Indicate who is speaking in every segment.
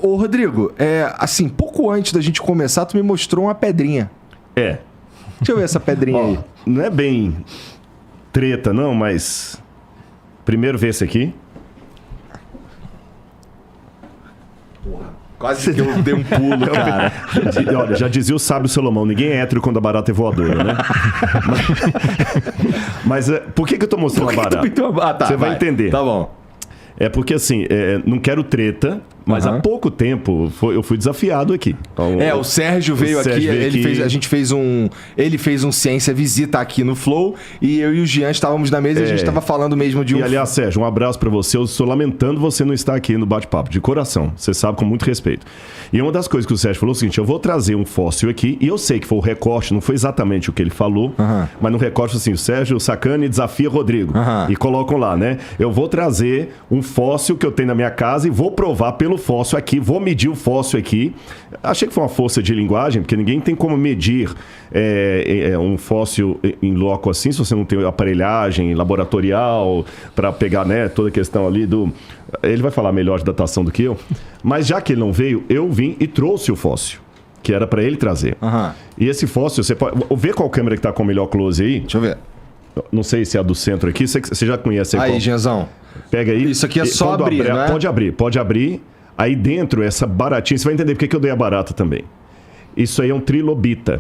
Speaker 1: Ô, Rodrigo, assim, pouco antes da gente começar, tu me mostrou uma pedrinha.
Speaker 2: É.
Speaker 1: Deixa eu ver essa pedrinha aí.
Speaker 2: Não é bem treta, não, mas... Primeiro vê esse aqui.
Speaker 1: Quase que eu dei um pulo, cara.
Speaker 2: Olha, já dizia o sábio Salomão, ninguém é hétero quando a barata é voadora, né? Mas por que eu tô mostrando a barata? Você vai entender.
Speaker 1: Tá bom.
Speaker 2: É porque, assim, não quero treta, mas há pouco tempo eu fui desafiado aqui. Então,
Speaker 1: o Sérgio veio aqui, ele fez um Ciência Visita aqui no Flow, e eu e o Jean estávamos na mesa e a gente estava falando mesmo de um...
Speaker 2: E, aliás, Sérgio, um abraço pra você. Eu estou lamentando você não estar aqui no bate-papo, de coração. Você sabe, com muito respeito. E uma das coisas que o Sérgio falou é o seguinte, eu vou trazer um fóssil aqui, e eu sei que foi o recorte, não foi exatamente o que ele falou, mas no recorte, assim, o Sérgio Sacani desafia Rodrigo. E colocam lá, né? Eu vou trazer um fóssil que eu tenho na minha casa e vou provar pelo fóssil aqui, vou medir o fóssil aqui. Achei que foi uma força de linguagem, porque ninguém tem como medir um fóssil em loco assim, se você não tem aparelhagem laboratorial para pegar, né, toda a questão ali do... Ele vai falar melhor de datação do que eu, mas já que ele não veio, eu vim e trouxe o fóssil, que era para ele trazer. E esse fóssil, você pode... Vê qual câmera que tá com o melhor close aí.
Speaker 1: Deixa eu ver.
Speaker 2: Não sei se é a do centro aqui, você já conhece
Speaker 1: aí, Genzão.
Speaker 2: Pega aí.
Speaker 1: Isso aqui é só abrir, né?
Speaker 2: Pode abrir. Aí dentro, essa baratinha, você vai entender porque que eu dei a barata também. Isso aí é um trilobita.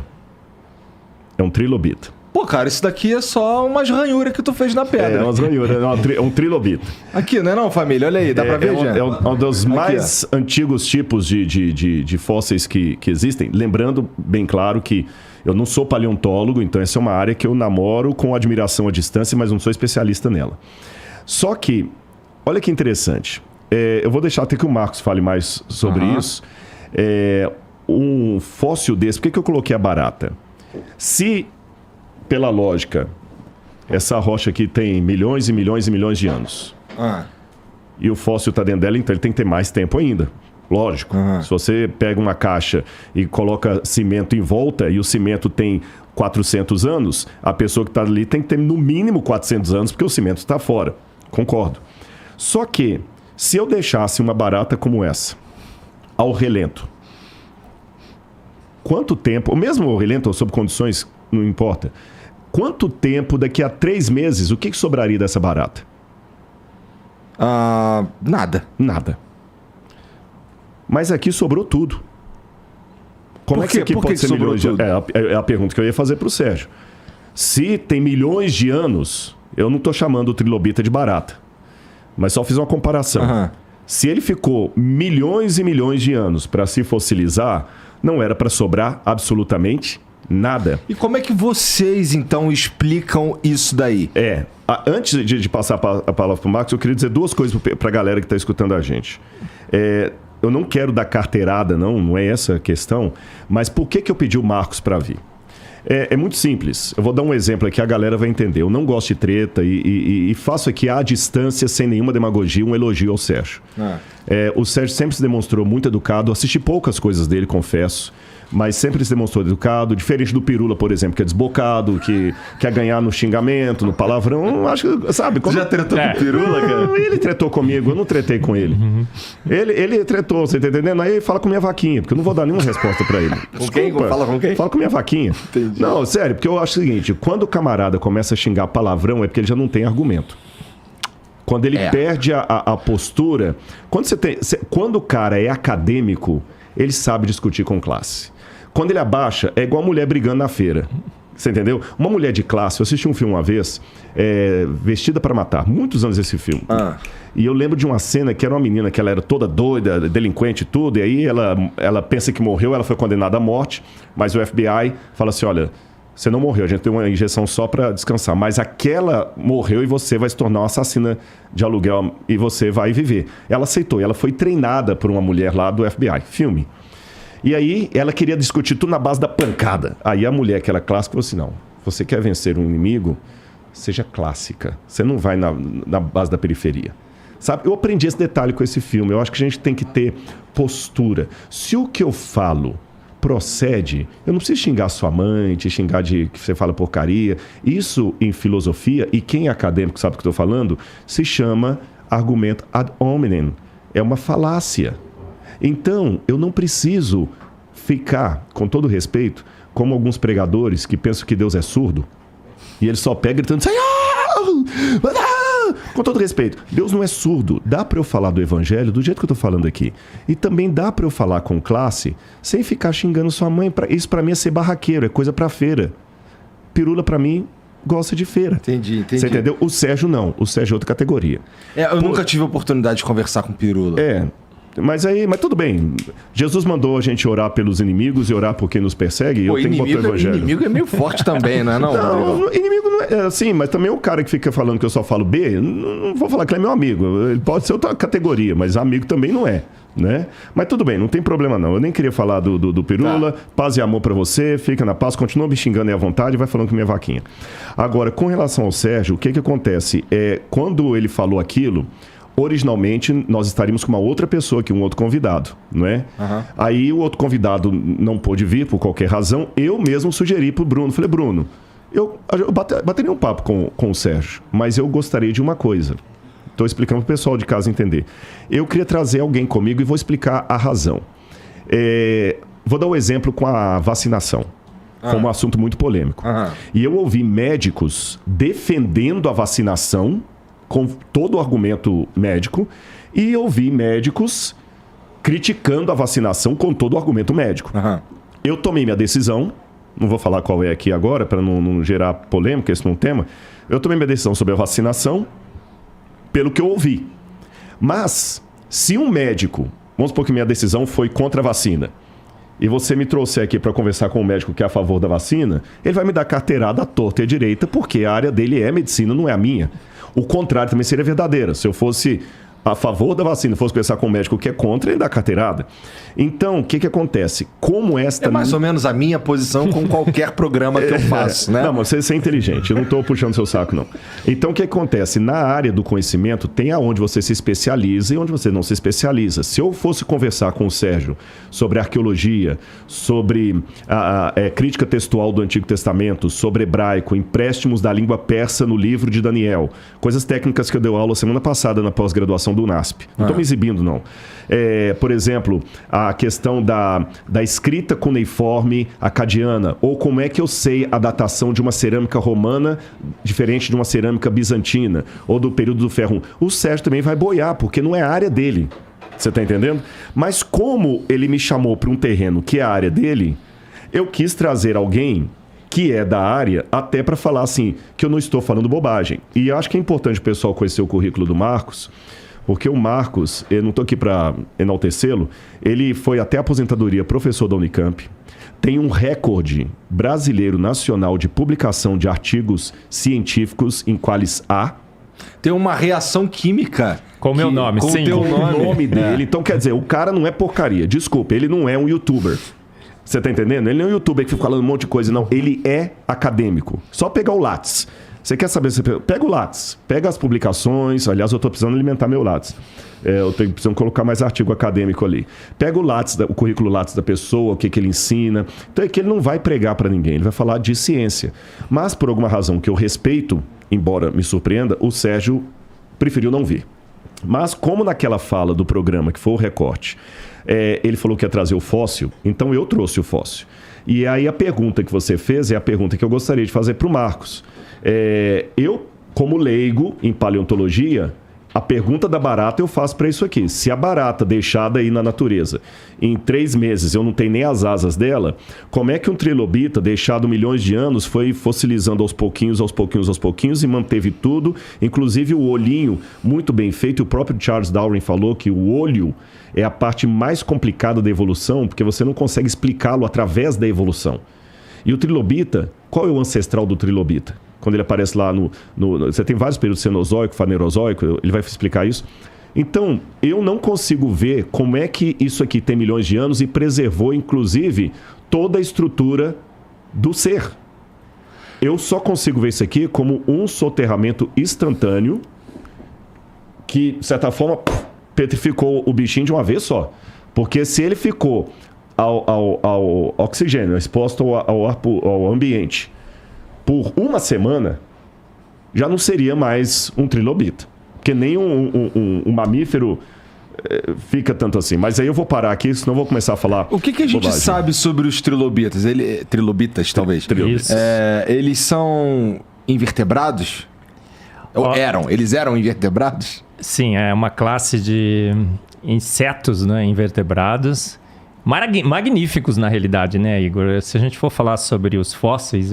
Speaker 2: É um trilobita.
Speaker 1: Pô, cara, isso daqui é só umas ranhuras que tu fez na pedra.
Speaker 2: Umas ranhuras. É um trilobita.
Speaker 1: Aqui, não é não, família? Olha aí, dá pra ver, Jean?
Speaker 2: É um dos mais antigos tipos de fósseis que existem. Lembrando, bem claro, que eu não sou paleontólogo, então essa é uma área que eu namoro com admiração à distância, mas não sou especialista nela. Só que, olha que interessante. Eu vou deixar até que o Marcos fale mais sobre isso. Um fóssil desse, por que eu coloquei a barata? Se, pela lógica, essa rocha aqui tem milhões e milhões e milhões de anos, e o fóssil está dentro dela, então ele tem que ter mais tempo ainda. Lógico. Se você pega uma caixa e coloca cimento em volta, e o cimento tem 400 anos, a pessoa que está ali tem que ter no mínimo 400 anos, porque o cimento está fora. Concordo. Só que, se eu deixasse uma barata como essa, ao relento, quanto tempo, ou mesmo ao relento, ou sob condições, não importa, quanto tempo, daqui a 3 meses, o que sobraria dessa barata?
Speaker 1: Nada.
Speaker 2: Nada. Mas aqui sobrou tudo. Como é que isso aqui pode ser milhões de anos? É a pergunta que eu ia fazer para o Sérgio. Se tem milhões de anos, eu não estou chamando o trilobita de barata. Mas só fiz uma comparação. Se ele ficou milhões e milhões de anos para se fossilizar, não era para sobrar absolutamente nada.
Speaker 1: E como é que vocês, então, explicam isso daí?
Speaker 2: Antes de passar a palavra para o Marcos, eu queria dizer 2 coisas para a galera que está escutando a gente. Eu não quero dar carteirada, não é essa a questão, mas por que eu pedi o Marcos para vir? É muito simples. Eu vou dar um exemplo aqui, a galera vai entender. Eu não gosto de treta e faço aqui à distância, sem nenhuma demagogia, um elogio ao Sérgio. O Sérgio sempre se demonstrou muito educado. Assisti poucas coisas dele, confesso. Mas sempre se demonstrou educado, diferente do Pirula, por exemplo, que é desbocado, que quer ganhar no xingamento, no palavrão. Acho que, sabe?
Speaker 1: Você já tretou com o Pirula, cara?
Speaker 2: Ele tretou comigo, eu não tretei com ele. Ele tretou, você tá entendendo? Aí fala com minha vaquinha, porque eu não vou dar nenhuma resposta pra ele.
Speaker 1: Com quem? Fala com quem?
Speaker 2: Fala com minha vaquinha.
Speaker 1: Entendi.
Speaker 2: Não, sério, porque eu acho o seguinte, quando o camarada começa a xingar palavrão, é porque ele já não tem argumento. Quando ele perde a postura... Quando o cara é acadêmico, ele sabe discutir com classe. Quando ele abaixa, é igual a mulher brigando na feira. Você entendeu? Uma mulher de classe, eu assisti um filme uma vez, Vestida para Matar, muitos anos esse filme. E eu lembro de uma cena que era uma menina que ela era toda doida, delinquente e tudo, e aí ela pensa que morreu, ela foi condenada à morte, mas o FBI fala assim, olha, você não morreu, a gente deu uma injeção só para descansar, mas aquela morreu e você vai se tornar uma assassina de aluguel e você vai viver. Ela aceitou, ela foi treinada por uma mulher lá do FBI, filme. E aí ela queria discutir tudo na base da pancada. Aí a mulher, que era clássica, falou assim, não, você quer vencer um inimigo, seja clássica. Você não vai na base da periferia. Sabe? Eu aprendi esse detalhe com esse filme. Eu acho que a gente tem que ter postura. Se o que eu falo procede, eu não preciso xingar sua mãe, te xingar de que você fala porcaria. Isso, em filosofia, e quem é acadêmico sabe o que eu estou falando, se chama argumento ad hominem. É uma falácia. Então, eu não preciso ficar, com todo respeito, como alguns pregadores que pensam que Deus é surdo, e ele só pega gritando, Senhor! Com todo respeito, Deus não é surdo. Dá para eu falar do evangelho do jeito que eu tô falando aqui. E também dá para eu falar com classe sem ficar xingando sua mãe. Isso para mim é ser barraqueiro, é coisa para feira. Pirula para mim gosta de feira.
Speaker 1: Entendi.
Speaker 2: Você entendeu? O Sérgio não. O Sérgio é outra categoria.
Speaker 1: Eu nunca tive a oportunidade de conversar com Pirula.
Speaker 2: Mas tudo bem. Jesus mandou a gente orar pelos inimigos e orar por quem nos persegue.
Speaker 1: Pô, eu tenho que botar o evangelho. Inimigo é meio forte também, não é?
Speaker 2: Não, inimigo não é assim, mas também o cara que fica falando que eu só falo B, não vou falar que ele é meu amigo. Ele pode ser outra categoria, mas amigo também não é. Né? Mas tudo bem, não tem problema não. Eu nem queria falar do Pirula. Paz e amor pra você, fica na paz, continua me xingando aí à vontade e vai falando com minha vaquinha. Agora, com relação ao Sérgio, o que acontece? Quando ele falou aquilo, originalmente nós estaríamos com uma outra pessoa aqui, um outro convidado, não é? Uhum. Aí o outro convidado não pôde vir por qualquer razão, eu mesmo sugeri pro Bruno, falei, Bruno, eu bateria um papo com o Sérgio, mas eu gostaria de uma coisa. Estou explicando para o pessoal de casa entender. Eu queria trazer alguém comigo e vou explicar a razão. Vou dar um exemplo com a vacinação, como um assunto muito polêmico. E eu ouvi médicos defendendo a vacinação com todo o argumento médico e ouvi médicos criticando a vacinação com todo o argumento médico. Eu tomei minha decisão, não vou falar qual é aqui agora para não gerar polêmica, esse não é um tema. Eu tomei minha decisão sobre a vacinação pelo que eu ouvi. Mas, se um médico, vamos supor que minha decisão foi contra a vacina, e você me trouxer aqui para conversar com um médico que é a favor da vacina, ele vai me dar carteirada à torta e à direita, porque a área dele é medicina, não é a minha. O contrário também seria verdadeiro. Se eu fosse a favor da vacina, fosse conversar com um médico que é contra, ele dá carteirada. Então, o que acontece? Como esta...
Speaker 1: É mais ou menos a minha posição com qualquer programa que eu faço, né?
Speaker 2: Não, mas você é inteligente, eu não estou puxando seu saco, não. Então, o que acontece? Na área do conhecimento, tem aonde você se especializa e onde você não se especializa. Se eu fosse conversar com o Sérgio sobre arqueologia, sobre a crítica textual do Antigo Testamento, sobre hebraico, empréstimos da língua persa no livro de Daniel, coisas técnicas que eu dei aula semana passada na pós-graduação do UNASP. Não estou me exibindo, não. Por exemplo, a questão da escrita cuneiforme acadiana, ou como é que eu sei a datação de uma cerâmica romana diferente de uma cerâmica bizantina, ou do período do ferro. O Sérgio também vai boiar, porque não é a área dele. Você está entendendo? Mas como ele me chamou para um terreno que é a área dele, eu quis trazer alguém que é da área, até para falar assim, que eu não estou falando bobagem. E acho que é importante o pessoal conhecer o currículo do Marcos, porque o Marcos, eu não estou aqui para enaltecê-lo, ele foi até a aposentadoria professor da Unicamp, tem um recorde brasileiro nacional de publicação de artigos científicos em Qualis A.
Speaker 1: Tem uma reação química.
Speaker 3: Com o meu nome,
Speaker 1: sim. Com
Speaker 2: o nome dele. Então, quer dizer, o cara não é porcaria. Desculpa, ele não é um youtuber. Você tá entendendo? Ele não é um youtuber que fica falando um monte de coisa, não. Ele é acadêmico. Só pegar o Lattes. Você quer saber? Você pega o Lattes, pega as publicações. Aliás, eu estou precisando alimentar meu Lattes. Eu tenho precisando colocar mais artigo acadêmico ali. Pega o Lattes, o currículo Lattes da pessoa, o que ele ensina. Então é que ele não vai pregar para ninguém, ele vai falar de ciência. Mas por alguma razão que eu respeito, embora me surpreenda, o Sérgio preferiu não vir. Mas como naquela fala do programa, que foi o recorte, ele falou que ia trazer o fóssil, então eu trouxe o fóssil. E aí a pergunta que você fez é a pergunta que eu gostaria de fazer para o Marcos. Eu, como leigo em paleontologia, a pergunta da barata eu faço para isso aqui. Se a barata deixada aí na natureza, em 3 meses eu não tenho nem as asas dela, como é que um trilobita deixado milhões de anos foi fossilizando aos pouquinhos e manteve tudo, inclusive o olhinho muito bem feito. O próprio Charles Darwin falou que o olho é a parte mais complicada da evolução, porque você não consegue explicá-lo através da evolução. E o trilobita, qual é o ancestral do trilobita? Quando ele aparece lá você tem vários períodos, cenozoico, fanerozoico, ele vai explicar isso. Então, eu não consigo ver como é que isso aqui tem milhões de anos e preservou, inclusive, toda a estrutura do ser. Eu só consigo ver isso aqui como um soterramento instantâneo que, de certa forma, petrificou o bichinho de uma vez só. Porque se ele ficou ao oxigênio, exposto ao ambiente, por uma semana, já não seria mais um trilobita. Porque nem um mamífero fica tanto assim. Mas aí eu vou parar aqui, senão eu vou começar a falar.
Speaker 1: O que a gente bobagem. Sabe sobre os trilobitas? Trilobitas, talvez. Eles são invertebrados? Eles eram invertebrados?
Speaker 3: Sim, é uma classe de insetos, né, invertebrados. Magníficos, na realidade, né, Igor? Se a gente for falar sobre os fósseis,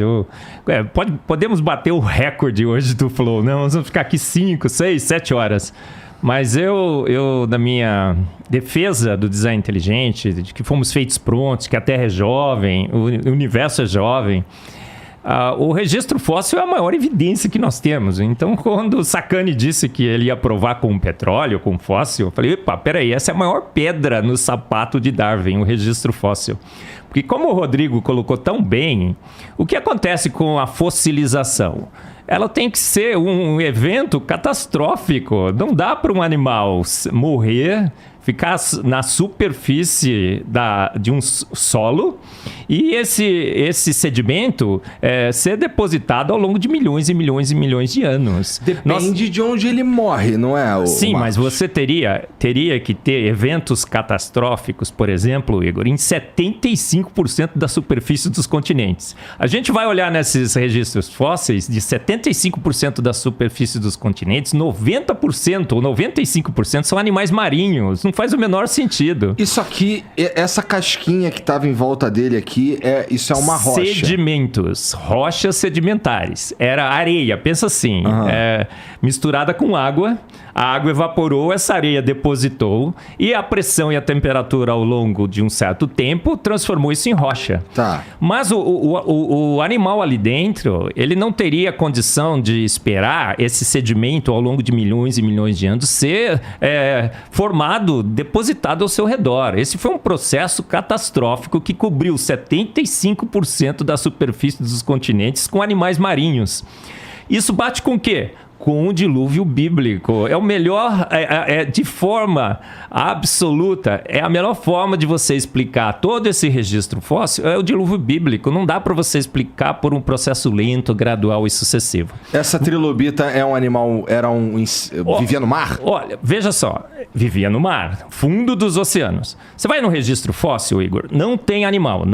Speaker 3: podemos bater o recorde hoje do Flow, né? Nós vamos ficar aqui 5, 6, 7 horas. Mas eu, na minha defesa do design inteligente, de que fomos feitos prontos, que a Terra é jovem, o universo é jovem, o registro fóssil é a maior evidência que nós temos. Então, quando o Sacani disse que ele ia provar com petróleo, com fóssil, eu falei, epa, peraí, essa é a maior pedra no sapato de Darwin, o registro fóssil. Porque como o Rodrigo colocou tão bem, o que acontece com a fossilização? Ela tem que ser um evento catastrófico. Não dá para um animal morrer, ficar na superfície de um solo e esse sedimento ser depositado ao longo de milhões e milhões e milhões de anos.
Speaker 1: Depende de onde ele morre, não é?
Speaker 3: Sim, mas você teria que ter eventos catastróficos, por exemplo, Igor, em 75% da superfície dos continentes. A gente vai olhar nesses registros fósseis, de 75% da superfície dos continentes, 90% ou 95% são animais marinhos. Não faz o menor sentido.
Speaker 1: Isso aqui, essa casquinha que estava em volta dele aqui, isso é uma rocha.
Speaker 3: Sedimentos, rochas sedimentares. Era areia, pensa assim, misturada com água. A água evaporou, essa areia depositou e a pressão e a temperatura ao longo de um certo tempo transformou isso em rocha.
Speaker 1: Tá.
Speaker 3: Mas o animal ali dentro, ele não teria condição de esperar esse sedimento ao longo de milhões e milhões de anos ser formado, depositado ao seu redor. Esse foi um processo catastrófico que cobriu 75% da superfície dos continentes com animais marinhos. Isso bate com o quê? Com o dilúvio bíblico. É o melhor, de forma absoluta, é a melhor forma de você explicar todo esse registro fóssil, é o dilúvio bíblico. Não dá para você explicar por um processo lento, gradual e sucessivo.
Speaker 1: Essa trilobita é um animal, vivia no mar?
Speaker 3: Olha, veja só, vivia no mar, fundo dos oceanos. Você vai no registro fóssil, Igor, não tem animal.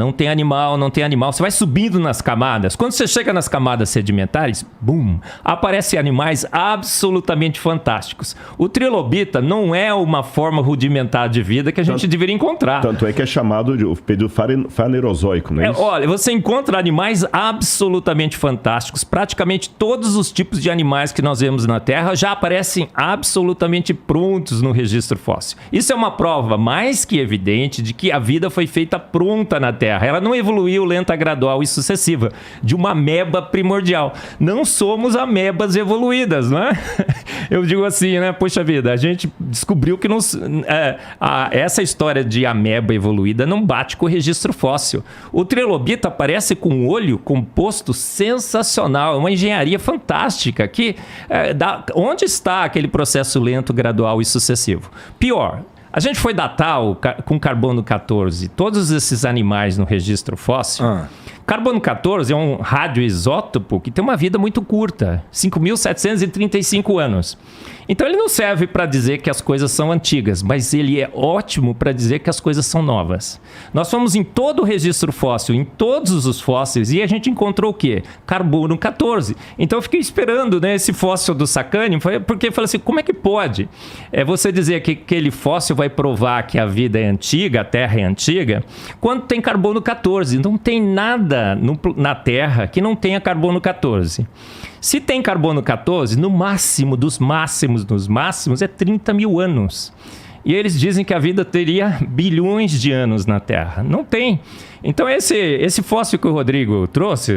Speaker 3: Você vai subindo nas camadas. Quando você chega nas camadas sedimentares, bum, aparecem animais absolutamente fantásticos. O trilobita não é uma forma rudimentar de vida que a gente deveria encontrar.
Speaker 2: Tanto é que é chamado de período fanerozoico, não é isso?
Speaker 3: Olha, você encontra animais absolutamente fantásticos. Praticamente todos os tipos de animais que nós vemos na Terra já aparecem absolutamente prontos no registro fóssil. Isso é uma prova mais que evidente de que a vida foi feita pronta na Terra. Ela não evoluiu lenta, gradual e sucessiva, de uma ameba primordial. Não somos amebas evoluídas, não é? Eu digo assim, né? Poxa vida, a gente descobriu que essa história de ameba evoluída não bate com o registro fóssil. O trilobita aparece com um olho composto sensacional, uma engenharia fantástica. Onde está aquele processo lento, gradual e sucessivo? Pior, a gente foi datar com carbono 14 todos esses animais no registro fóssil. Carbono 14 é um radioisótopo que tem uma vida muito curta, 5.735 anos. Então ele não serve para dizer que as coisas são antigas, mas ele é ótimo para dizer que as coisas são novas. Nós fomos em todo o registro fóssil, em todos os fósseis, e a gente encontrou o quê? Carbono 14. Então eu fiquei esperando, né, esse fóssil do Sacani, porque eu falei assim, como é que pode? Você dizer que aquele fóssil vai provar que a vida é antiga, a Terra é antiga, quando tem carbono 14. Não tem nada na Terra que não tenha carbono 14. Se tem carbono 14, no máximo dos máximos, é 30 mil anos. E eles dizem que a vida teria bilhões de anos na Terra. Não tem. Então esse fóssil que o Rodrigo trouxe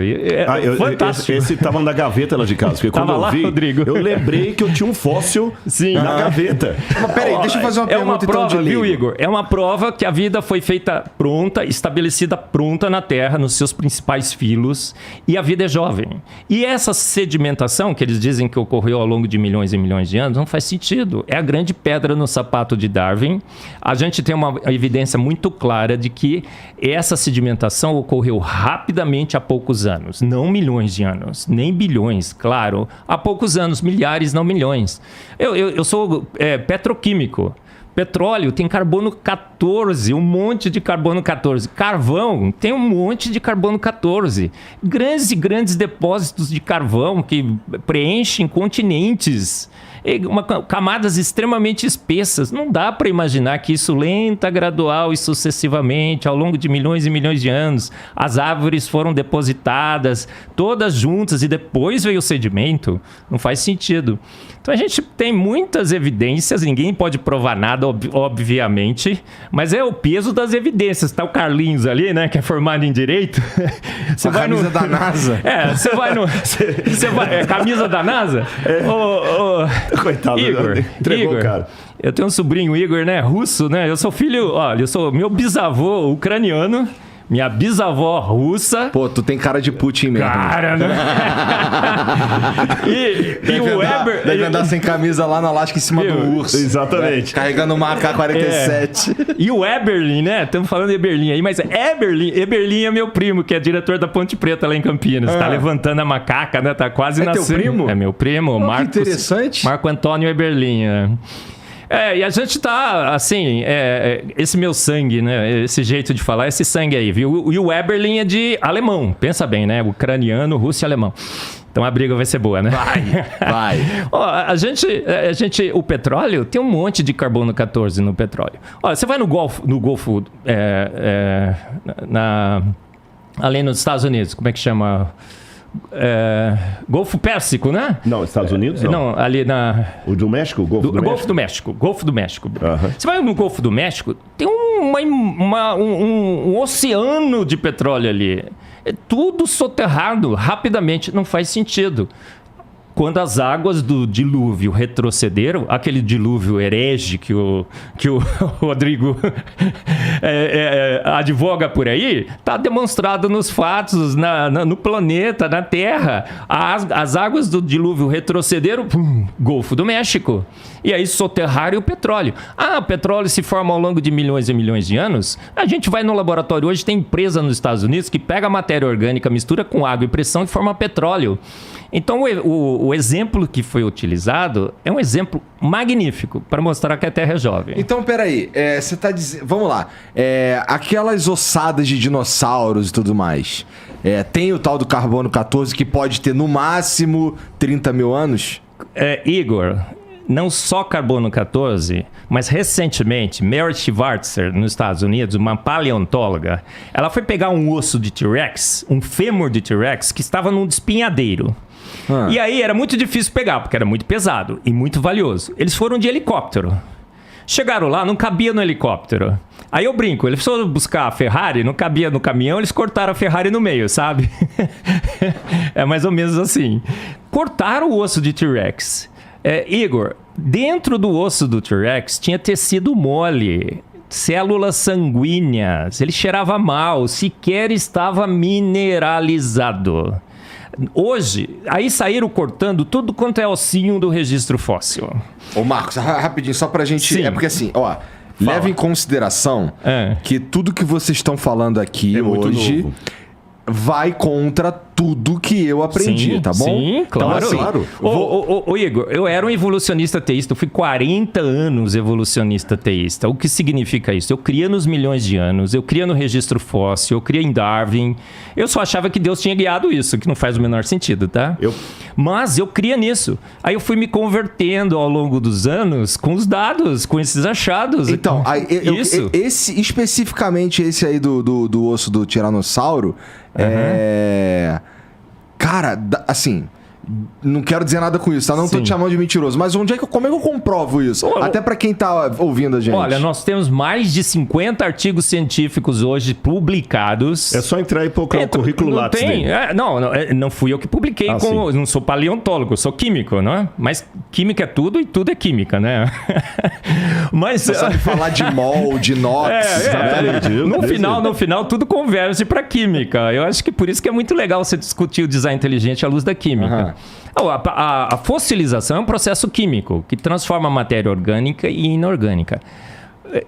Speaker 3: fantástico.
Speaker 2: Esse estava na gaveta lá de casa. Porque quando eu vi, Rodrigo, eu lembrei que eu tinha um fóssil na gaveta.
Speaker 1: Mas peraí, deixa eu fazer uma pergunta.
Speaker 3: É uma prova, viu, Igor? É uma prova que a vida foi feita pronta, estabelecida pronta na Terra, nos seus principais filos, e a vida é jovem. E essa sedimentação, que eles dizem que ocorreu ao longo de milhões e milhões de anos, não faz sentido. É a grande pedra no sapato de Darwin. A gente tem uma evidência muito clara de que essa sedimentação ocorreu rapidamente há poucos anos. Não milhões de anos, nem bilhões, claro. Há poucos anos, milhares, não milhões. Eu sou petroquímico. Petróleo tem carbono 14, um monte de carbono 14. Carvão tem um monte de carbono 14. Grandes e grandes depósitos de carvão que preenchem continentes. Camadas extremamente espessas. Não dá para imaginar que isso lenta, gradual e sucessivamente, ao longo de milhões e milhões de anos, as árvores foram depositadas, todas juntas, e depois veio o sedimento. Não faz sentido. Então a gente tem muitas evidências, ninguém pode provar nada, obviamente, mas é o peso das evidências. Tá o Carlinhos ali, né, que é formado em Direito.
Speaker 1: Você vai camisa da NASA.
Speaker 3: Você vai no... camisa da NASA?
Speaker 2: Coitado,
Speaker 3: Igor,
Speaker 2: entregou o cara.
Speaker 3: Eu tenho um sobrinho, Igor, né? Russo, né? Eu sou filho... Olha, eu sou meu bisavô ucraniano, minha bisavó russa.
Speaker 1: Pô, tu tem cara de Putin mesmo.
Speaker 3: Cara, né? e o Weber...
Speaker 1: Deve andar sem camisa lá na Alasca em cima do urso.
Speaker 2: Exatamente.
Speaker 1: Carregando uma AK-47.
Speaker 3: E o Eberlin, né? Estamos falando de Eberlin aí, mas Eberlin é meu primo, que é diretor da Ponte Preta lá em Campinas. Tá levantando a macaca, né? Tá quase nascendo.
Speaker 1: É teu primo?
Speaker 3: É meu primo, Marcos.
Speaker 1: Que interessante.
Speaker 3: Marco Antônio Eberlin, e a gente tá, assim, esse meu sangue, né? Esse jeito de falar, esse sangue aí, viu? E o Eberlin é de alemão, pensa bem, né? Ucraniano, russo e alemão. Então a briga vai ser boa, né?
Speaker 1: Vai.
Speaker 3: O petróleo tem um monte de carbono 14 no petróleo. Olha, você vai no Golfo, além nos Estados Unidos, como é que chama? Golfo Pérsico, né?
Speaker 2: Não, Estados Unidos não.
Speaker 3: Não, ali na...
Speaker 2: O do México? O Golfo do México?
Speaker 3: Golfo do México.
Speaker 2: Uhum.
Speaker 3: Você vai no Golfo do México, tem um oceano de petróleo ali. É tudo soterrado rapidamente, não faz sentido. Quando as águas do dilúvio retrocederam, aquele dilúvio herege que o Rodrigo advoga por aí, está demonstrado nos fatos, no planeta, na Terra. As águas do dilúvio retrocederam, Golfo do México. E aí soterraram o petróleo. O petróleo se forma ao longo de milhões e milhões de anos. A gente vai no laboratório hoje, tem empresa nos Estados Unidos que pega a matéria orgânica, mistura com água e pressão e forma petróleo. Então, o exemplo que foi utilizado é um exemplo magnífico para mostrar que a Terra é jovem.
Speaker 1: Então, peraí, você está dizendo... Vamos lá. Aquelas ossadas de dinossauros e tudo mais, tem o tal do carbono 14 que pode ter no máximo 30 mil anos?
Speaker 3: Igor, não só carbono 14, mas recentemente, Mary Schwartzer, nos Estados Unidos, uma paleontóloga, ela foi pegar um osso de T-Rex, um fêmur de T-Rex, que estava num despenhadeiro. E aí era muito difícil pegar, porque era muito pesado e muito valioso. Eles foram de helicóptero. Chegaram lá, não cabia no helicóptero. Aí eu brinco, eles foram buscar a Ferrari, não cabia no caminhão, eles cortaram a Ferrari no meio, sabe? É mais ou menos assim. Cortaram o osso de T-Rex. Igor, dentro do osso do T-Rex tinha tecido mole, células sanguíneas, ele cheirava mal, sequer estava mineralizado. Hoje, aí saíram cortando tudo quanto é ossinho do registro fóssil.
Speaker 1: Ô Marcos, rapidinho, só pra gente...
Speaker 3: Sim.
Speaker 1: Porque assim, leva em consideração que tudo que vocês estão falando aqui hoje novo. Vai contra tudo que eu aprendi,
Speaker 3: sim,
Speaker 1: tá bom?
Speaker 3: Sim, claro.
Speaker 1: Então, assim,
Speaker 3: Ô, Igor, eu era um evolucionista teísta, eu fui 40 anos evolucionista teísta. O que significa isso? Eu cria nos milhões de anos, eu cria no registro fóssil, eu cria em Darwin. Eu só achava que Deus tinha guiado isso, que não faz o menor sentido, tá? Mas eu cria nisso. Aí eu fui me convertendo ao longo dos anos com os dados, com esses achados.
Speaker 1: Então, especificamente esse aí do osso do tiranossauro, cara, assim, não quero dizer nada com isso, tá? Não tô te chamando de mentiroso, mas como é que eu comprovo isso? Até pra quem tá ouvindo a gente.
Speaker 3: Olha, nós temos mais de 50 artigos científicos hoje publicados.
Speaker 2: É só entrar e colocar o currículo Lattes dele.
Speaker 3: Não fui eu que publiquei, não sou paleontólogo, sou químico, né? Mas química é tudo e tudo é química, né? Mas
Speaker 1: você sabe falar de mol, de inox.
Speaker 3: No final tudo converge para química. Eu acho que por isso que é muito legal você discutir o design inteligente à luz da química. A fossilização é um processo químico que transforma a matéria orgânica e inorgânica.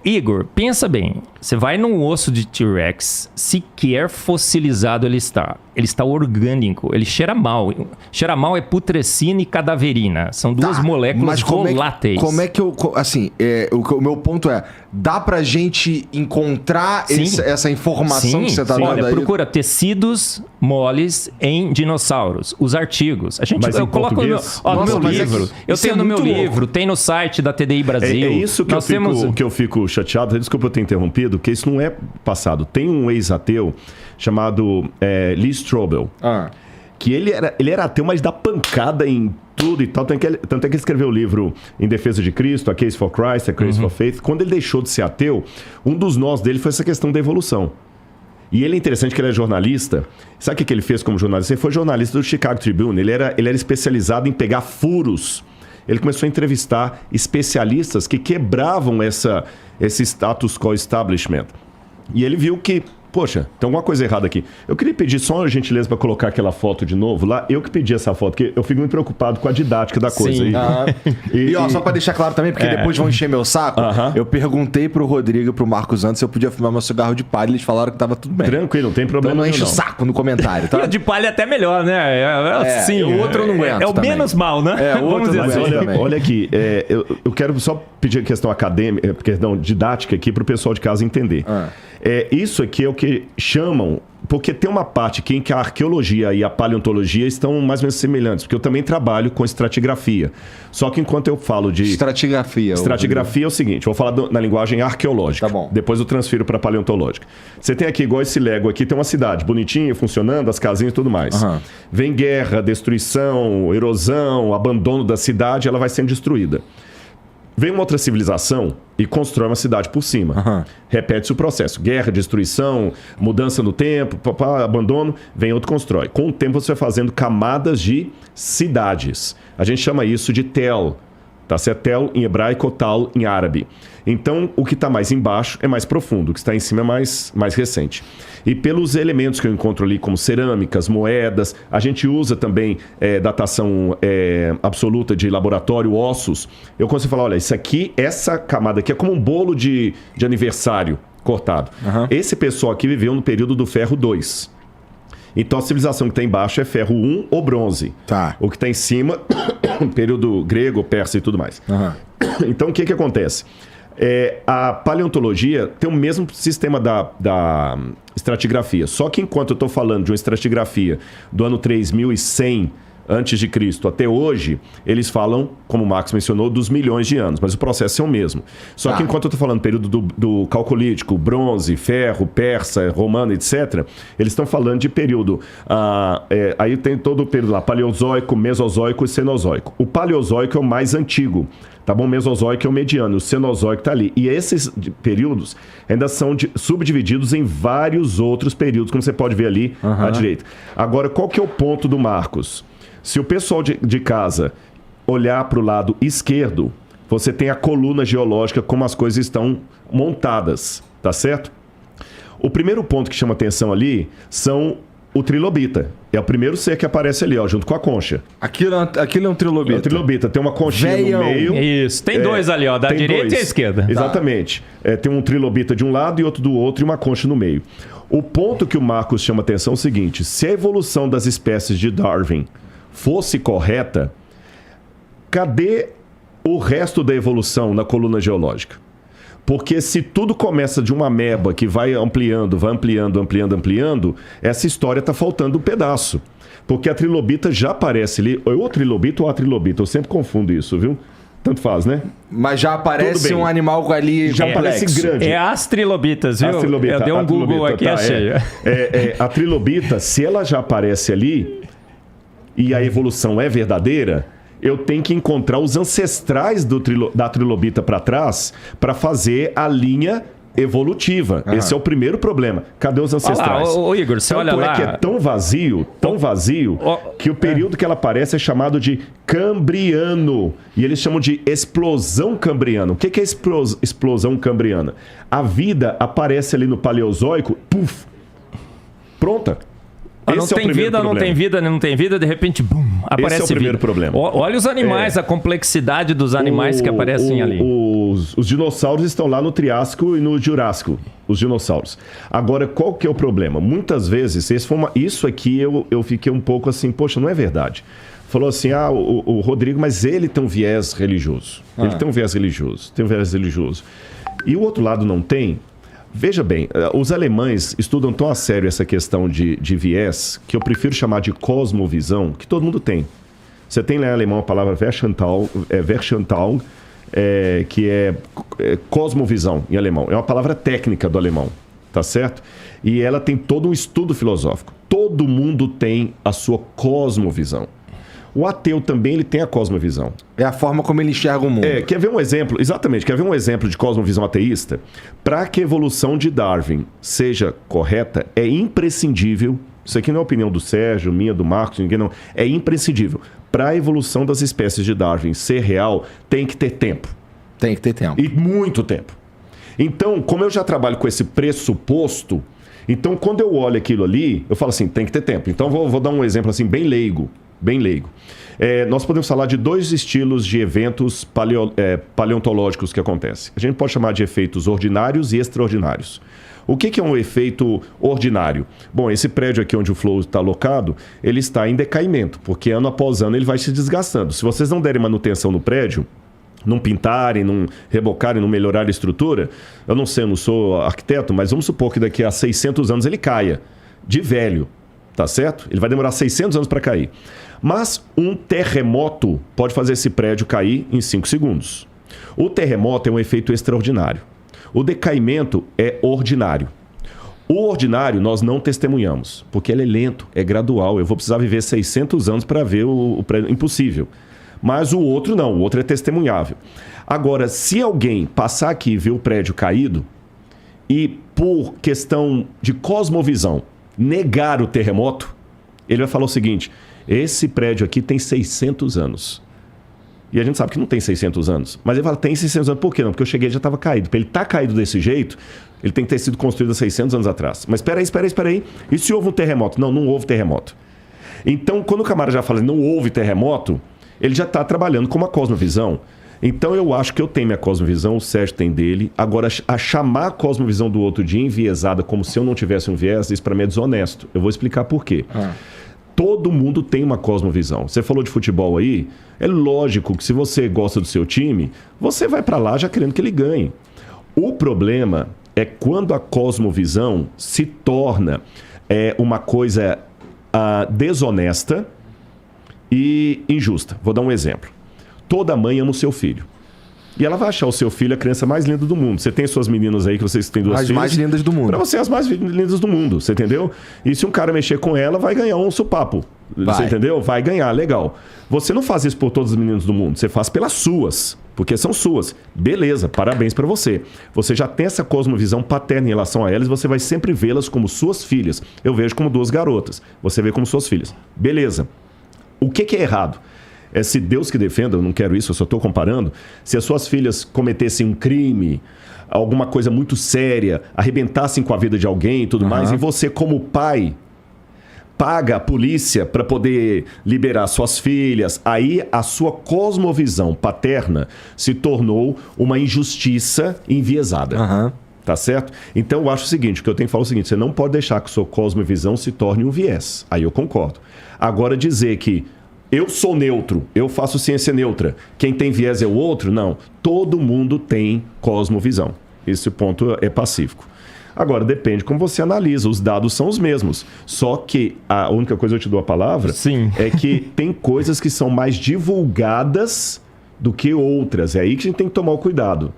Speaker 3: Igor, pensa bem. Você vai num osso de T-Rex, sequer fossilizado ele está. Ele está orgânico, ele cheira mal. Cheira mal é putrescina e cadaverina. São duas moléculas voláteis.
Speaker 1: Como é que eu... Assim, o meu ponto é... Dá pra gente encontrar essa informação que você tá dando
Speaker 3: Olha,
Speaker 1: aí?
Speaker 3: procura tecidos moles em dinossauros. Os artigos. Eu coloco no meu livro. Eu tenho no meu livro. Tem no site da TDI Brasil.
Speaker 2: É isso que eu fico chateado. Desculpa eu ter interrompido, porque isso não é passado. Tem um ex-ateu chamado Lee Strobel, que ele era ateu, mas dá pancada em tudo e tal. Tanto é que ele escreveu o livro Em Defesa de Cristo, A Case for Christ, A Case for Faith. Quando ele deixou de ser ateu, um dos nós dele foi essa questão da evolução. E ele é interessante que ele é jornalista. Sabe o que ele fez como jornalista? Ele foi jornalista do Chicago Tribune. Ele era especializado em pegar furos. Ele começou a entrevistar especialistas que quebravam esse status quo establishment. E ele viu que, poxa, tem alguma coisa errada aqui. Eu queria pedir só uma gentileza para colocar aquela foto de novo lá. Eu que pedi essa foto, porque eu fico muito preocupado com a didática da coisa.
Speaker 3: Sim.
Speaker 1: E só para deixar claro também, porque depois vão encher meu saco, eu perguntei pro Rodrigo e pro Marcos antes se eu podia fumar meu cigarro de palha e eles falaram que tava tudo bem.
Speaker 2: Tranquilo, não tem problema
Speaker 1: então não enche
Speaker 2: nenhum,
Speaker 1: o saco no comentário, tá?
Speaker 3: E o de palha é até melhor, né? Sim,
Speaker 1: o outro eu não aguento
Speaker 3: É o
Speaker 1: também.
Speaker 3: menos mal, né?
Speaker 1: O outro
Speaker 3: Vamos dizer
Speaker 1: não
Speaker 3: assim.
Speaker 1: aguento.
Speaker 2: Olha aqui, eu quero só pedir a questão acadêmica, perdão, didática aqui para o pessoal de casa entender. Isso aqui é o que chamam, porque tem uma parte aqui em que a arqueologia e a paleontologia estão mais ou menos semelhantes, porque eu também trabalho com estratigrafia. Só que enquanto eu falo de...
Speaker 1: Estratigrafia
Speaker 2: Estratigrafia é o seguinte, vou falar na linguagem arqueológica.
Speaker 1: Tá bom.
Speaker 2: Depois eu transfiro para paleontológica. Você tem aqui, igual esse Lego aqui, tem uma cidade bonitinha, funcionando, as casinhas e tudo mais. Vem guerra, destruição, erosão, abandono da cidade, ela vai sendo destruída. Vem uma outra civilização e constrói uma cidade por cima. Repete-se o processo. Guerra, destruição, mudança no tempo, abandono, vem outro constrói. Com o tempo você vai fazendo camadas de cidades. A gente chama isso de tel. Tá certo? Tel em hebraico, tal em árabe. Então, o que está mais embaixo é mais profundo, o que está em cima é mais recente. E pelos elementos que eu encontro ali, como cerâmicas, moedas, a gente usa também datação absoluta de laboratório, ossos. Eu consigo falar, olha, isso aqui, essa camada aqui é como um bolo de aniversário cortado. Esse pessoal aqui viveu no período do ferro 2. Então a civilização que está embaixo é ferro 1 ou bronze.
Speaker 1: Tá.
Speaker 2: O que está em cima, período grego, persa e tudo mais. Então o que acontece? A paleontologia tem o mesmo sistema da estratigrafia. Só que enquanto eu estou falando de uma estratigrafia do ano 3100 antes de Cristo até hoje, eles falam, como o Marcos mencionou, dos milhões de anos, mas o processo é o mesmo. Só que enquanto eu estou falando período do calcolítico, bronze, ferro, persa, romano, etc., eles estão falando de período... aí tem todo o período lá, paleozoico, mesozoico e cenozoico. O paleozoico é o mais antigo, tá bom? O mesozoico é o mediano, o cenozoico está ali. E esses períodos ainda são subdivididos em vários outros períodos, como você pode ver ali à direita. Agora, qual que é o ponto do Marcos? Se o pessoal de casa olhar para o lado esquerdo, você tem a coluna geológica, como as coisas estão montadas, tá certo? O primeiro ponto que chama atenção ali são o trilobita. É o primeiro ser que aparece ali, ó, junto com a concha.
Speaker 1: Aquilo é um trilobita.
Speaker 2: É um trilobita, tem uma conchinha no meio.
Speaker 3: Isso, tem dois ali, ó, da direita e a esquerda.
Speaker 2: Exatamente. Tem um trilobita de um lado e outro do outro e uma concha no meio. O ponto que o Marcos chama atenção é o seguinte: se a evolução das espécies de Darwin fosse correta, cadê o resto da evolução na coluna geológica? Porque se tudo começa de uma ameba que vai ampliando, essa história está faltando um pedaço. Porque a trilobita já aparece ali, ou o trilobita ou a trilobita, eu sempre confundo isso, viu? Tanto faz, né?
Speaker 1: Mas já aparece um animal ali
Speaker 2: já aparece grande.
Speaker 3: É as trilobitas, viu?
Speaker 2: As trilobita,
Speaker 3: eu dei um Google aqui, achei.
Speaker 2: A trilobita, se ela já aparece ali e a evolução é verdadeira, eu tenho que encontrar os ancestrais da trilobita para trás para fazer a linha evolutiva. Esse é o primeiro problema. Cadê os ancestrais?
Speaker 3: Ô, Igor, você olha lá...
Speaker 2: que é tão vazio, que o período que ela aparece é chamado de Cambriano. E eles chamam de explosão cambriana. O que é explosão cambriana? A vida aparece ali no Paleozoico, pronta.
Speaker 3: Não tem vida, não tem vida, não tem vida, de repente, bum, aparece
Speaker 2: Esse é o primeiro
Speaker 3: vida.
Speaker 2: problema.
Speaker 3: Olha os animais, a complexidade dos animais que aparecem ali.
Speaker 2: Os dinossauros estão lá no Triássico e no Jurássico, os dinossauros. Agora, qual que é o problema? Muitas vezes, isso aqui eu fiquei um pouco assim, poxa, não é verdade. Falou assim, o Rodrigo, mas ele tem um viés religioso. Ele tem um viés religioso. E o outro lado não tem. Veja bem, os alemães estudam tão a sério essa questão de viés, que eu prefiro chamar de cosmovisão, que todo mundo tem. Você tem lá em alemão a palavra Verschantal, que é cosmovisão em alemão. É uma palavra técnica do alemão, tá certo? E ela tem todo um estudo filosófico. Todo mundo tem a sua cosmovisão. O ateu também ele tem a cosmovisão.
Speaker 1: É a forma como ele enxerga o mundo.
Speaker 2: Quer ver um exemplo? Exatamente. Quer ver um exemplo de cosmovisão ateísta? Para que a evolução de Darwin seja correta, é imprescindível. Isso aqui não é a opinião do Sérgio, minha, do Marcos, ninguém não. É imprescindível. Para a evolução das espécies de Darwin ser real, tem que ter tempo.
Speaker 1: Tem que ter tempo.
Speaker 2: E muito tempo. Então, como eu já trabalho com esse pressuposto, então quando eu olho aquilo ali, eu falo assim, tem que ter tempo. Então, vou dar um exemplo assim, bem leigo. Nós podemos falar de 2 estilos de eventos paleontológicos que acontecem. A gente pode chamar de efeitos ordinários e extraordinários. O que é um efeito ordinário? Bom, esse prédio aqui onde o Flow está alocado, ele está em decaimento, porque ano após ano ele vai se desgastando. Se vocês não derem manutenção no prédio, não pintarem, não rebocarem, não melhorarem a estrutura, eu não sei, eu não sou arquiteto, mas vamos supor que daqui a 600 anos ele caia, de velho, tá certo? Ele vai demorar 600 anos para cair. Mas um terremoto pode fazer esse prédio cair em 5 segundos. O terremoto é um efeito extraordinário. O decaimento é ordinário. O ordinário nós não testemunhamos, porque ele é lento, é gradual. Eu vou precisar viver 600 anos para ver o prédio. Impossível. Mas o outro não, o outro é testemunhável. Agora, se alguém passar aqui e ver o prédio caído e por questão de cosmovisão negar o terremoto, ele vai falar o seguinte, esse prédio aqui tem 600 anos. E a gente sabe que não tem 600 anos. Mas ele fala, tem 600 anos. Por quê? Não, porque eu cheguei e já estava caído. Para ele estar caído desse jeito, ele tem que ter sido construído há 600 anos atrás. Mas espera aí. E se houve um terremoto? Não houve terremoto. Então, quando o camarada já fala, não houve terremoto, ele já está trabalhando com uma cosmovisão. Então, eu acho que eu tenho minha cosmovisão, o Sérgio tem dele. Agora, a chamar a cosmovisão do outro de enviesada como se eu não tivesse um viés, isso para mim é desonesto. Eu vou explicar por quê. Todo mundo tem uma cosmovisão. Você falou de futebol aí, é lógico que se você gosta do seu time, você vai para lá já querendo que ele ganhe. O problema é quando a cosmovisão se torna uma coisa desonesta e injusta. Vou dar um exemplo. Toda mãe ama o seu filho. E ela vai achar o seu filho a criança mais linda do mundo. Você tem suas meninas aí, que vocês têm 2 filhas.
Speaker 1: As mais lindas do mundo.
Speaker 2: Pra você, as mais lindas do mundo, você entendeu? E se um cara mexer com ela, vai ganhar um supapo. Você entendeu? Vai ganhar, legal. Você não faz isso por todas as meninas do mundo. Você faz pelas suas, porque são suas. Beleza, parabéns pra você. Você já tem essa cosmovisão paterna em relação a elas e você vai sempre vê-las como suas filhas. Eu vejo como 2 garotas. Você vê como suas filhas. Beleza. O que é errado? Se Deus que defenda, eu não quero isso, eu só estou comparando, se as suas filhas cometessem um crime, alguma coisa muito séria, arrebentassem com a vida de alguém e tudo mais, e você como pai paga a polícia para poder liberar suas filhas, aí a sua cosmovisão paterna se tornou uma injustiça enviesada. Tá certo? Então eu acho o seguinte, o que eu tenho que falar é o seguinte, você não pode deixar que sua cosmovisão se torne um viés. Aí eu concordo. Agora dizer que eu sou neutro, eu faço ciência neutra, quem tem viés é o outro? Não. Todo mundo tem cosmovisão. Esse ponto é pacífico. Agora, depende como você analisa. Os dados são os mesmos. Só que a única coisa que eu te dou a palavra é que tem coisas que são mais divulgadas do que outras. É aí que a gente tem que tomar o cuidado,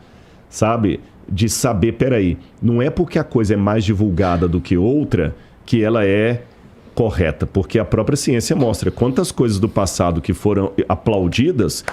Speaker 2: sabe? De saber, peraí, não é porque a coisa é mais divulgada do que outra que ela é correta, porque a própria ciência mostra quantas coisas do passado que foram aplaudidas,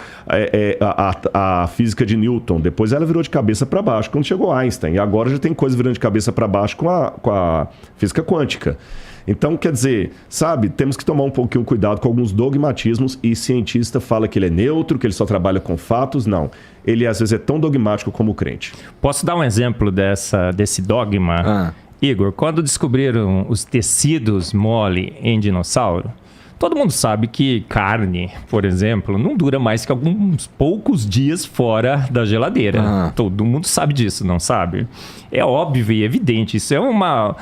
Speaker 2: a física de Newton, depois ela virou de cabeça para baixo quando chegou Einstein, e agora já tem coisa virando de cabeça para baixo com a física quântica. Então, quer dizer, sabe, temos que tomar um pouquinho cuidado com alguns dogmatismos, e cientista fala que ele é neutro, que ele só trabalha com fatos. Não, ele às vezes é tão dogmático como o crente.
Speaker 3: Posso dar um exemplo desse dogma? Igor, quando descobriram os tecidos mole em dinossauro, todo mundo sabe que carne, por exemplo, não dura mais que alguns poucos dias fora da geladeira. Todo mundo sabe disso, não sabe? É óbvio e evidente. Isso é uma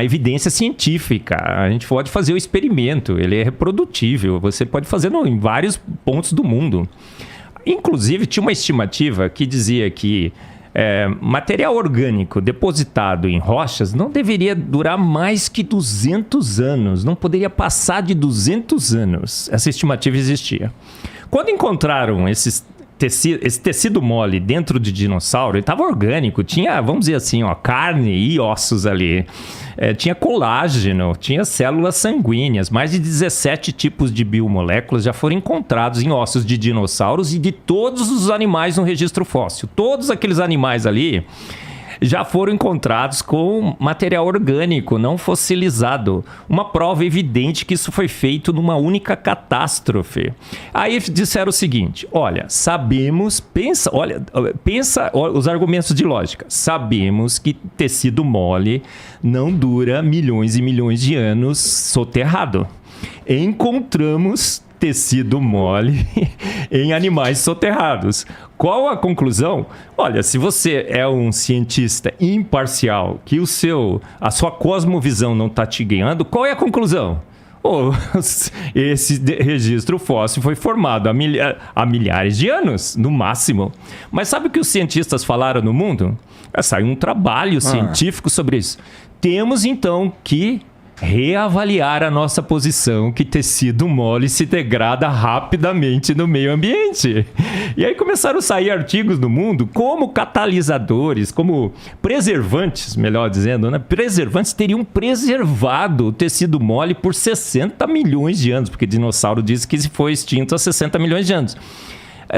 Speaker 3: evidência científica. A gente pode fazer o experimento. Ele é reprodutível. Você pode fazer em vários pontos do mundo. Inclusive, tinha uma estimativa que dizia que material orgânico depositado em rochas não deveria durar mais que 200 anos. Não poderia passar de 200 anos. Essa estimativa existia. Quando encontraram esse tecido mole dentro de dinossauro, ele estava orgânico. Tinha, vamos dizer assim, carne e ossos ali. Tinha colágeno, tinha células sanguíneas. Mais de 17 tipos de biomoléculas já foram encontrados em ossos de dinossauros e de todos os animais no registro fóssil. Todos aqueles animais ali já foram encontrados com material orgânico, não fossilizado. Uma prova evidente que isso foi feito numa única catástrofe. Aí disseram o seguinte, olha, sabemos, pensa os argumentos de lógica. Sabemos que tecido mole não dura milhões e milhões de anos soterrado. Encontramos tecido mole em animais soterrados. Qual a conclusão? Olha, se você é um cientista imparcial, que a sua cosmovisão não está te guiando, qual é a conclusão? Esse registro fóssil foi formado há milhares de anos, no máximo. Mas sabe o que os cientistas falaram no mundo? Saiu um trabalho científico sobre isso. Temos, então, que reavaliar a nossa posição que tecido mole se degrada rapidamente no meio ambiente. E aí começaram a sair artigos no mundo como catalisadores, como preservantes, melhor dizendo, né? Preservantes teriam preservado o tecido mole por 60 milhões de anos, porque dinossauro diz que foi extinto há 60 milhões de anos.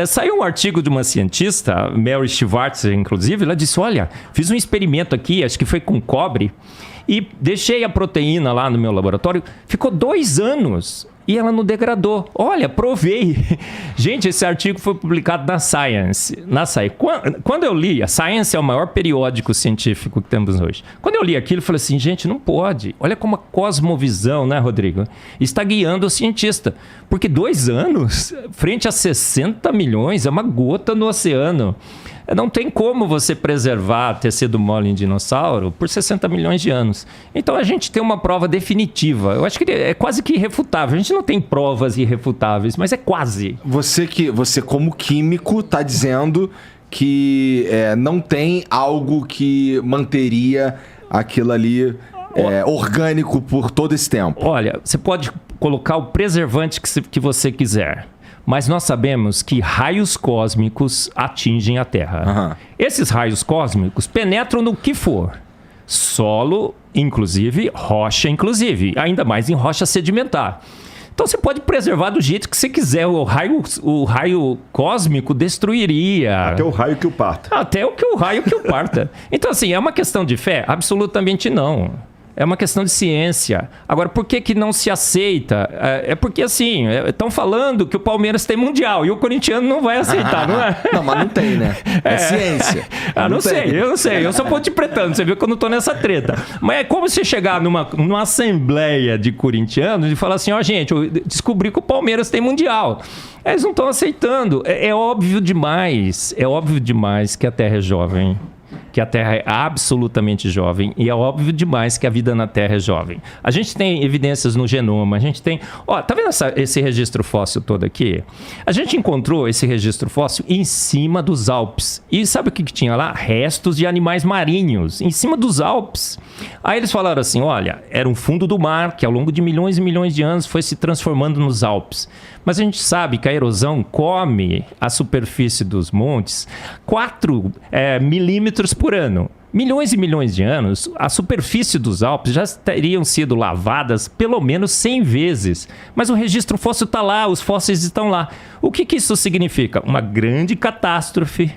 Speaker 3: Saiu um artigo de uma cientista, Mary Schwartz, inclusive, ela disse, olha, fiz um experimento aqui, acho que foi com cobre, e deixei a proteína lá no meu laboratório, ficou 2 anos e ela não degradou. Olha, provei. Gente, esse artigo foi publicado na Science. Quando eu li, a Science é o maior periódico científico que temos hoje. Quando eu li aquilo, eu falei assim, gente, não pode. Olha como a cosmovisão, né, Rodrigo, está guiando o cientista. Porque 2 anos, frente a 60 milhões, é uma gota no oceano. Não tem como você preservar tecido mole em dinossauro por 60 milhões de anos. Então a gente tem uma prova definitiva. Eu acho que é quase que irrefutável. A gente não tem provas irrefutáveis, mas é quase.
Speaker 1: Você como químico, está dizendo que não tem algo que manteria aquilo ali orgânico por todo esse tempo.
Speaker 3: Olha, você pode colocar o preservante que você quiser. Mas nós sabemos que raios cósmicos atingem a Terra. Esses raios cósmicos penetram no que for. Solo, inclusive, rocha, inclusive. Ainda mais em rocha sedimentar. Então você pode preservar do jeito que você quiser. O raio cósmico destruiria.
Speaker 2: Até o raio que o parta.
Speaker 3: Até o raio que o parta. Então, assim, é uma questão de fé? Absolutamente não. É uma questão de ciência. Agora, por que não se aceita? É porque, assim, estão falando que o Palmeiras tem Mundial e o corintiano não vai aceitar, não é?
Speaker 1: Não, mas não tem, né? É ciência.
Speaker 3: Eu não sei. Eu só vou te pretando. Você viu que eu não tô nessa treta. Mas é como você chegar numa assembleia de corintianos e falar assim, gente, eu descobri que o Palmeiras tem Mundial. Eles não estão aceitando. É óbvio demais. É óbvio demais que a Terra é jovem. Que a Terra é absolutamente jovem e é óbvio demais que a vida na Terra é jovem. A gente tem evidências no genoma, a gente tem... tá vendo esse registro fóssil todo aqui? A gente encontrou esse registro fóssil em cima dos Alpes. E sabe o que tinha lá? Restos de animais marinhos, em cima dos Alpes. Aí eles falaram assim, olha, era um fundo do mar que ao longo de milhões e milhões de anos foi se transformando nos Alpes. Mas a gente sabe que a erosão come a superfície dos montes 4 milímetros por ano. Milhões e milhões de anos, a superfície dos Alpes já teriam sido lavadas pelo menos 100 vezes. Mas o registro fóssil está lá, os fósseis estão lá. O que isso significa? Uma grande catástrofe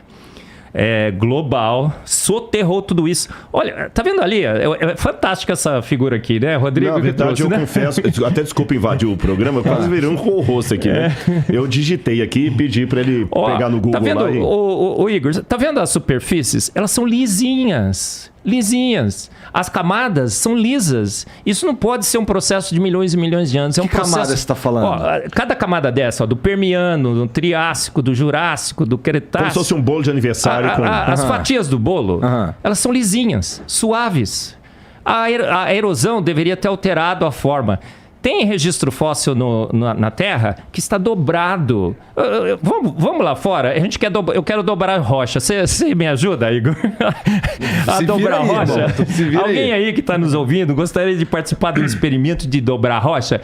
Speaker 3: global, soterrou tudo isso. Olha, tá vendo ali? É fantástica essa figura aqui, né, Rodrigo?
Speaker 2: Na verdade, eu confesso, até desculpa invadir o programa, eu quase virei um co-host aqui, né? Eu digitei aqui e pedi para ele pegar no Google
Speaker 3: tá vendo,
Speaker 2: lá.
Speaker 3: Igor, tá vendo as superfícies? Elas são lisinhas. lisinhas. As camadas são lisas. Isso não pode ser um processo de milhões e milhões de anos. É um
Speaker 1: Que camada você está falando?
Speaker 3: Ó, cada camada dessa, ó, do Permiano, do Triássico, do Jurássico, do Cretácico.
Speaker 2: Como se fosse um bolo de aniversário.
Speaker 3: As fatias do bolo, elas são lisinhas, suaves. A erosão deveria ter alterado a forma. Tem registro fóssil na Terra que está dobrado. Vamos lá fora. Eu quero dobrar a rocha. Você me ajuda, Igor? A dobrar a rocha? Alguém aí que está nos ouvindo gostaria de participar de um experimento de dobrar a rocha?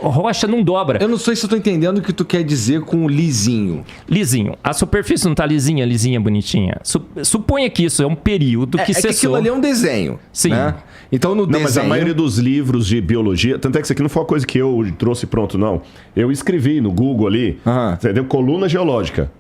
Speaker 3: Rocha não dobra.
Speaker 1: Eu não sei se eu estou entendendo o que tu quer dizer com lisinho.
Speaker 3: Lisinho. A superfície não está lisinha, bonitinha. Suponha que isso é um período que cessou.
Speaker 1: É que aquilo ali é um desenho.
Speaker 3: Sim.
Speaker 1: Né? Então, no desenho...
Speaker 2: Mas a maioria dos livros de biologia... Tanto é que isso aqui não foi uma coisa que eu trouxe pronto, não. Eu escrevi no Google ali, entendeu? Coluna geológica.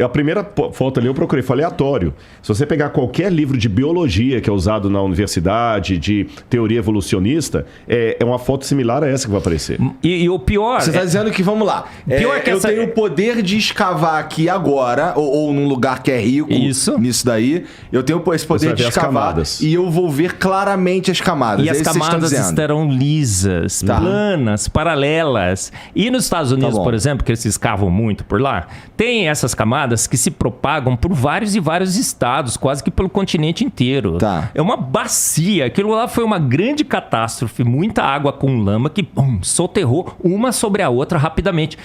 Speaker 2: A primeira foto ali eu procurei, foi aleatório. Se você pegar qualquer livro de biologia que é usado na universidade, de teoria evolucionista, é uma foto similar a essa que vai aparecer.
Speaker 3: E o pior...
Speaker 1: Você está dizendo que, vamos lá,
Speaker 3: pior que
Speaker 1: eu tenho o poder de escavar aqui agora, ou num lugar que é rico, nisso daí, eu tenho esse poder de escavar e eu vou ver claramente as camadas.
Speaker 3: E as camadas estarão lisas, planas, paralelas. E nos Estados Unidos, por exemplo, que eles escavam muito por lá, tem essas camadas que se propagam por vários e vários estados, quase que pelo continente inteiro. É uma bacia. Aquilo lá foi uma grande catástrofe, muita água com lama que soterrou uma sobre a outra rapidamente.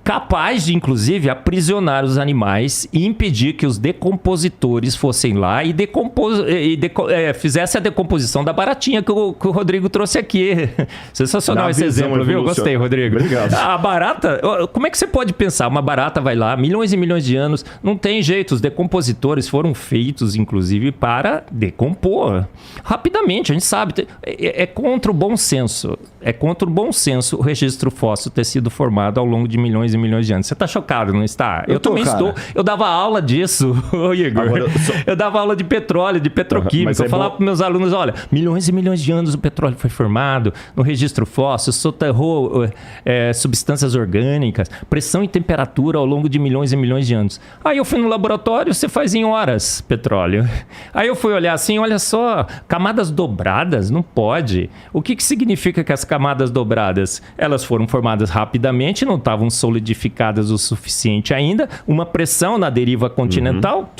Speaker 3: Capaz de, inclusive, aprisionar os animais e impedir que os decompositores fossem lá e fizesse a decomposição da baratinha que o Rodrigo trouxe aqui. Sensacional esse exemplo, viu? Gostei, Rodrigo.
Speaker 2: Obrigado.
Speaker 3: A barata, como é que você pode pensar? Uma barata vai lá, milhões e milhões de anos, não tem jeito. Os decompositores foram feitos, inclusive, para decompor rapidamente. A gente sabe, é contra o bom senso. É contra o bom senso o registro fóssil ter sido formado ao longo de milhões e milhões de anos. Você está chocado, não está? Eu também estou. Eu dava aula disso, Igor. Agora, eu dava aula de petróleo, de petroquímica. Eu falava para meus alunos, olha, milhões e milhões de anos o petróleo foi formado no registro fóssil, soterrou substâncias orgânicas, pressão e temperatura ao longo de milhões e milhões de anos. Aí eu fui no laboratório, você faz em horas petróleo. Aí eu fui olhar assim, olha só, camadas dobradas, não pode. O que significa que as camadas dobradas? Elas foram formadas rapidamente, não estavam solidificadas o suficiente ainda, uma pressão na deriva continental,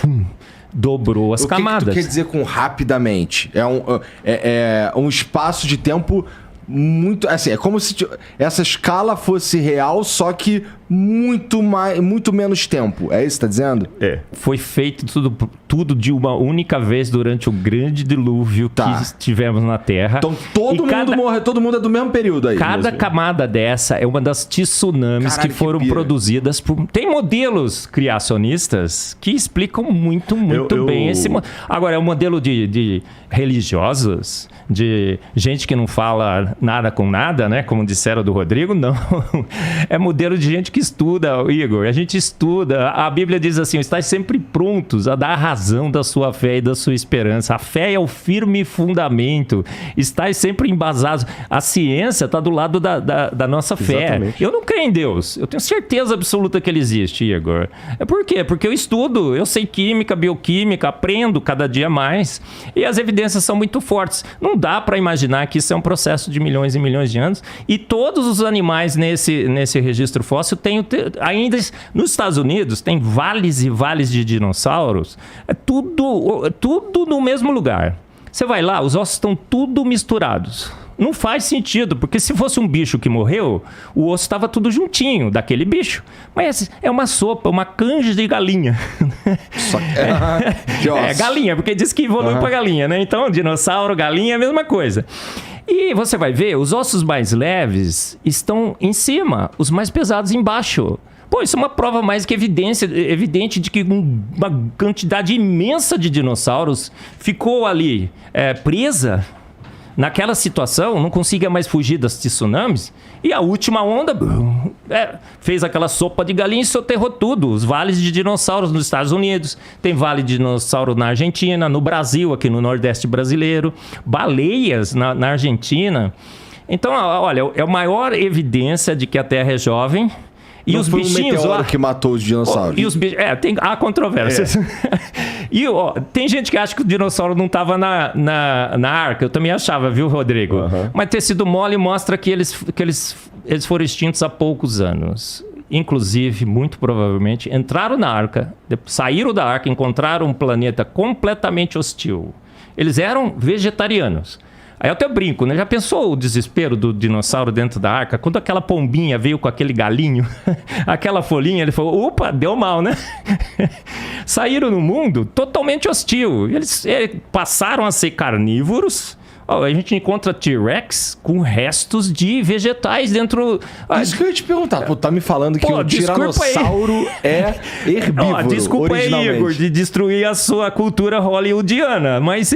Speaker 3: dobrou as camadas.
Speaker 1: O que tu quer dizer com rapidamente? É um espaço de tempo muito... Assim, é como se essa escala fosse real, só que muito menos tempo. É isso que você está dizendo?
Speaker 3: Foi feito tudo de uma única vez durante o grande dilúvio que tivemos na Terra.
Speaker 1: Então todo mundo morre, todo mundo é do mesmo período aí.
Speaker 3: Cada camada dessa é uma das tsunamis que foram produzidas por... Tem modelos criacionistas que explicam muito bem esse... Agora, é um modelo de religiosos, de gente que não fala nada com nada, né? Como disseram do Rodrigo, não. É modelo de gente que estuda, Igor. A gente estuda. A Bíblia diz assim, estais sempre prontos a dar a razão da sua fé e da sua esperança. A fé é o firme fundamento. Estais sempre embasados. A ciência está do lado da nossa fé.
Speaker 2: Exatamente.
Speaker 3: Eu não creio em Deus. Eu tenho certeza absoluta que ele existe, Igor. Por quê? Porque eu estudo. Eu sei química, bioquímica, aprendo cada dia mais. E as evidências são muito fortes. Não dá para imaginar que isso é um processo de milhões e milhões de anos. E todos os animais nesse registro fóssil têm ainda nos Estados Unidos tem vales e vales de dinossauros, tudo no mesmo lugar. Você vai lá, os ossos estão tudo misturados. Não faz sentido, porque se fosse um bicho que morreu, o osso estava tudo juntinho daquele bicho. Mas é uma sopa, uma canja de galinha. Galinha, porque diz que evolui para galinha, né? Então, dinossauro, galinha é a mesma coisa. E você vai ver, os ossos mais leves estão em cima, os mais pesados embaixo. Pô, isso é uma prova mais que evidente de que uma quantidade imensa de dinossauros ficou ali presa naquela situação, não conseguia mais fugir das tsunamis. E a última onda fez aquela sopa de galinha e soterrou tudo. Os vales de dinossauros nos Estados Unidos, tem vale de dinossauro na Argentina, no Brasil, aqui no Nordeste brasileiro, baleias na Argentina. Então, olha, é a maior evidência de que a Terra é jovem. E
Speaker 1: não
Speaker 3: os
Speaker 1: foi
Speaker 3: bichinhos
Speaker 1: um meteoro
Speaker 3: lá
Speaker 1: que matou os dinossauros.
Speaker 3: E os bichos, tem há controvérsias. E ó, tem gente que acha que o dinossauro não estava na arca. Eu também achava, viu, Rodrigo? Mas tecido mole mostra que eles foram extintos há poucos anos. Inclusive, muito provavelmente, entraram na arca, saíram da arca, encontraram um planeta completamente hostil. Eles eram vegetarianos. Aí eu até brinco, né? Já pensou o desespero do dinossauro dentro da arca? Quando aquela pombinha veio com aquele galinho, aquela folhinha, ele falou, opa, deu mal, né? Saíram no mundo totalmente hostil. Eles passaram a ser carnívoros. A gente encontra T-Rex com restos de vegetais dentro...
Speaker 1: Isso que eu ia te perguntar. Pô, tá me falando que o tiranossauro é herbívoro,
Speaker 3: desculpa aí, Igor, de destruir a sua cultura hollywoodiana, mas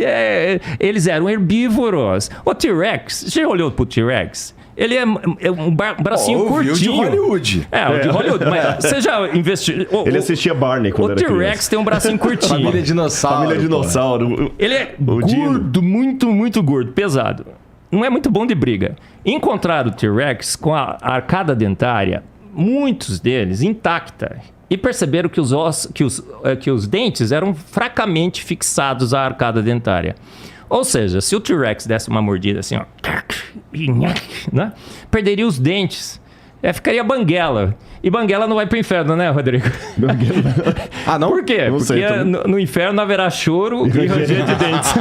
Speaker 3: eles eram herbívoros. O T-Rex, você já olhou pro T-Rex? Ele é um bracinho curtinho.
Speaker 1: O de Hollywood.
Speaker 3: O de Hollywood. Mas você já investiu...
Speaker 2: Ele assistia Barney quando era criança.
Speaker 3: O T-Rex tem um bracinho curtinho.
Speaker 1: Família dinossauro.
Speaker 2: Família dinossauro.
Speaker 3: Ele é gordo, muito, muito gordo, pesado. Não é muito bom de briga. Encontraram o T-Rex com a arcada dentária, muitos deles intacta. E perceberam que os dentes eram fracamente fixados à arcada dentária. Ou seja, se o T-Rex desse uma mordida assim, ó, né? Perderia os dentes. Ficaria banguela. E banguela não vai pro inferno, né, Rodrigo?
Speaker 1: Ah, não?
Speaker 3: Por quê?
Speaker 2: Não
Speaker 3: Porque
Speaker 2: sei,
Speaker 3: no inferno haverá choro e ranger de dentes.